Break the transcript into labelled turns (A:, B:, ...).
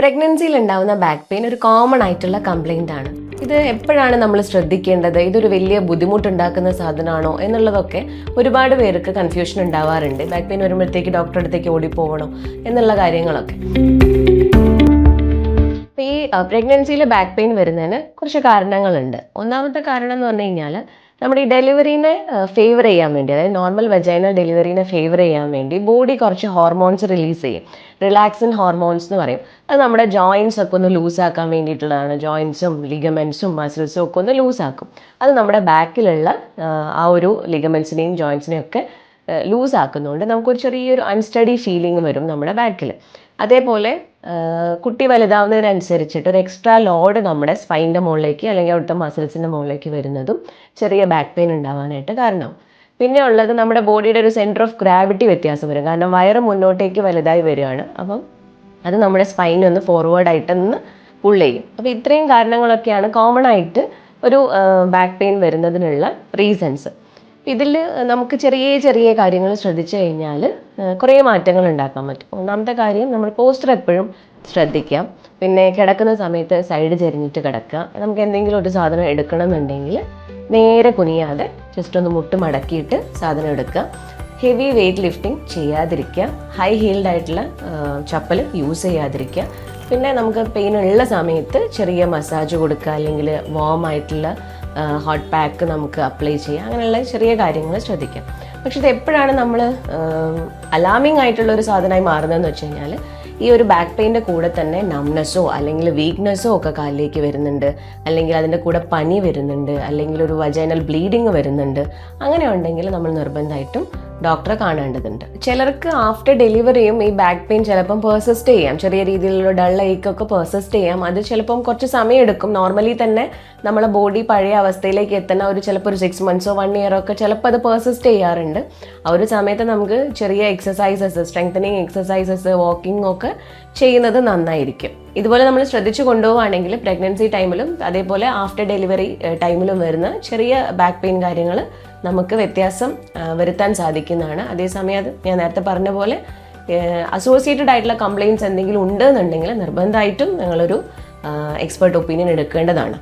A: പ്രഗ്നൻസിയിൽ ഉണ്ടാകുന്ന back pain ഒരു common ആയിട്ടുള്ള കംപ്ലൈൻ്റ് ആണ്. ഇത് എപ്പോഴാണ് നമ്മൾ ശ്രദ്ധിക്കേണ്ടത്, ഇതൊരു വലിയ ബുദ്ധിമുട്ടുണ്ടാക്കുന്ന സാധനമാണോ എന്നുള്ളതൊക്കെ ഒരുപാട് പേർക്ക് കൺഫ്യൂഷൻ ഉണ്ടാവാറുണ്ട്. ബാക്ക് പെയിൻ വരുമ്പോഴത്തേക്ക് ഡോക്ടറുടെ അടുത്തേക്ക് ഓടിപ്പോകണോ എന്നുള്ള കാര്യങ്ങളൊക്കെ. അപ്പോൾ ഈ പ്രഗ്നൻസിയിൽ ബാക്ക് പെയിൻ വരുന്നതിന് കുറച്ച് കാരണങ്ങളുണ്ട്. ഒന്നാമത്തെ കാരണം എന്ന് പറഞ്ഞു കഴിഞ്ഞാൽ നമ്മുടെ ഈ ഡെലിവറീനെ ഫേവർ ചെയ്യാൻ വേണ്ടി, അതായത് നോർമൽ വെജൈനൽ ഡെലിവറീനെ ഫേവർ ചെയ്യാൻ വേണ്ടി ബോഡി കുറച്ച് ഹോർമോൺസ് റിലീസ് ചെയ്യും. റിലാക്സിൻ ഹോർമോൺസ് എന്ന് പറയും. അത് നമ്മുടെ ജോയിൻസ് ഒക്കെ ഒന്ന് ലൂസാക്കാൻ വേണ്ടിയിട്ടുള്ളതാണ്. ജോയിൻസും ലിഗമെൻസും മസിൽസും ഒക്കെ ഒന്ന് ലൂസാക്കും. അത് നമ്മുടെ ബാക്കിലുള്ള ആ ഒരു ലിഗമെൻസിനെയും ജോയിൻസിനെയും ഒക്കെ ലൂസാക്കുന്നുണ്ട്. നമുക്കൊരു ചെറിയൊരു അൺസ്റ്റഡി ഫീലിംഗ് വരും നമ്മുടെ ബാക്കിൽ. അതേപോലെ കുട്ടി വലുതാവുന്നതിനനുസരിച്ചിട്ട് ഒരു എക്സ്ട്രാ ലോഡ് നമ്മുടെ സ്പൈൻ്റെ മുകളിലേക്ക് അല്ലെങ്കിൽ അവിടുത്തെ മസിൽസിൻ്റെ മുകളിലേക്ക് വരുന്നതും ചെറിയ ബാക്ക് പെയിൻ ഉണ്ടാവാനായിട്ട് കാരണം. പിന്നെ ഉള്ളത് നമ്മുടെ ബോഡിയുടെ ഒരു സെൻറ്റർ ഓഫ് ഗ്രാവിറ്റി വ്യത്യാസം വരും. കാരണം വയറ് മുന്നോട്ടേക്ക് വലുതായി വരികയാണ്. അപ്പം അത് നമ്മുടെ സ്പൈനൊന്ന് ഫോർവേഡായിട്ടൊന്ന് പുൾ ചെയ്യും. അപ്പോൾ ഇത്രയും കാരണങ്ങളൊക്കെയാണ് കോമൺ ആയിട്ട് ഒരു ബാക്ക് പെയിൻ വരുന്നതിനുള്ള റീസൺസ്. ഇതിൽ നമുക്ക് ചെറിയ ചെറിയ കാര്യങ്ങൾ ശ്രദ്ധിച്ചു കഴിഞ്ഞാൽ കുറേ മാറ്റങ്ങൾ ഉണ്ടാക്കാൻ പറ്റും. ഒന്നാമത്തെ കാര്യം, നമ്മൾ പോസ്റ്റർ എപ്പോഴും ശ്രദ്ധിക്കാം. പിന്നെ കിടക്കുന്ന സമയത്ത് സൈഡ് ചെരിഞ്ഞിട്ട് കിടക്കുക. നമുക്ക് എന്തെങ്കിലും ഒരു സാധനം എടുക്കണമെന്നുണ്ടെങ്കിൽ നേരെ കുനിയാതെ ജസ്റ്റ് ഒന്ന് മുട്ട് മടക്കിയിട്ട് സാധനം എടുക്കുക. ഹെവി വെയ്റ്റ് ലിഫ്റ്റിംഗ് ചെയ്യാതിരിക്കുക. ഹൈ ഹീൽഡ് ആയിട്ടുള്ള ചപ്പൽ യൂസ് ചെയ്യാതിരിക്കുക. പിന്നെ നമുക്ക് പെയിൻ ഉള്ള സമയത്ത് ചെറിയ മസാജ് കൊടുക്കുക, അല്ലെങ്കിൽ വാം ആയിട്ടുള്ള ഹോട്ട് പാക്ക് നമുക്ക് അപ്ലൈ ചെയ്യുക. അങ്ങനെയുള്ള ചെറിയ കാര്യങ്ങൾ ശ്രദ്ധിക്കാം. പക്ഷെ ഇത് എപ്പോഴാണ് നമ്മൾ അലാമിംഗ് ആയിട്ടുള്ള ഒരു സാധനമായി മാറുന്നതെന്ന് വെച്ച് കഴിഞ്ഞാൽ, ഈ ഒരു ബാക്ക് പെയിൻ്റെ കൂടെ തന്നെ നംനെസ്സോ അല്ലെങ്കിൽ വീക്ക്നെസ്സോ ഒക്കെ കാലിലേക്ക് വരുന്നുണ്ട്, അല്ലെങ്കിൽ അതിൻ്റെ കൂടെ പനി വരുന്നുണ്ട്, അല്ലെങ്കിൽ ഒരു വജൈനൽ ബ്ലീഡിങ് വരുന്നുണ്ട്. അങ്ങനെ ഉണ്ടെങ്കിൽ നമ്മൾ നിർബന്ധമായിട്ടും ഡോക്ടറെ കാണേണ്ടതുണ്ട്. ചിലർക്ക് ആഫ്റ്റർ ഡെലിവറിയും ഈ ബാക്ക് പെയിൻ ചിലപ്പം പെർസിസ്റ്റ് ചെയ്യാം. ചെറിയ രീതിയിലുള്ള ഡൾ ഏക്കൊക്കെ പെർസിസ്റ്റ് ചെയ്യാം. അത് ചിലപ്പം കുറച്ച് സമയം എടുക്കും. നോർമലി തന്നെ നമ്മളെ ബോഡി പഴയ അവസ്ഥയിലേക്ക് എത്തുന്ന ചിലപ്പോൾ ഒരു 6 months 1 year ഒക്കെ ചിലപ്പോൾ അത് പെർസിസ്റ്റ് ചെയ്യാറുണ്ട്. ആ ഒരു സമയത്ത് നമുക്ക് ചെറിയ എക്സസൈസസ്, സ്ട്രെങ്തനിങ് എക്സസൈസസ്, വാക്കിംഗ് ഒക്കെ ചെയ്യുന്നത് നന്നായിരിക്കും. ഇതുപോലെ നമ്മൾ ശ്രദ്ധിച്ചു കൊണ്ടുപോവുകയാണെങ്കിൽ പ്രഗ്നൻസി ടൈമിലും അതേപോലെ ആഫ്റ്റർ ഡെലിവറി ടൈമിലും വരുന്ന ചെറിയ ബാക്ക് പെയിൻ കാര്യങ്ങൾ നമുക്ക് വ്യത്യാസം വരുത്താൻ സാധിക്കുന്നതാണ്. അതേസമയം അത് ഞാൻ നേരത്തെ പറഞ്ഞ പോലെ അസോസിയേറ്റഡ് ആയിട്ടുള്ള കംപ്ലയിൻറ്റ്സ് എന്തെങ്കിലും ഉണ്ടെന്നുണ്ടെങ്കിൽ നിർബന്ധമായിട്ടും നിങ്ങളൊരു എക്സ്പെർട്ട് ഒപ്പീനിയൻ എടുക്കേണ്ടതാണ്.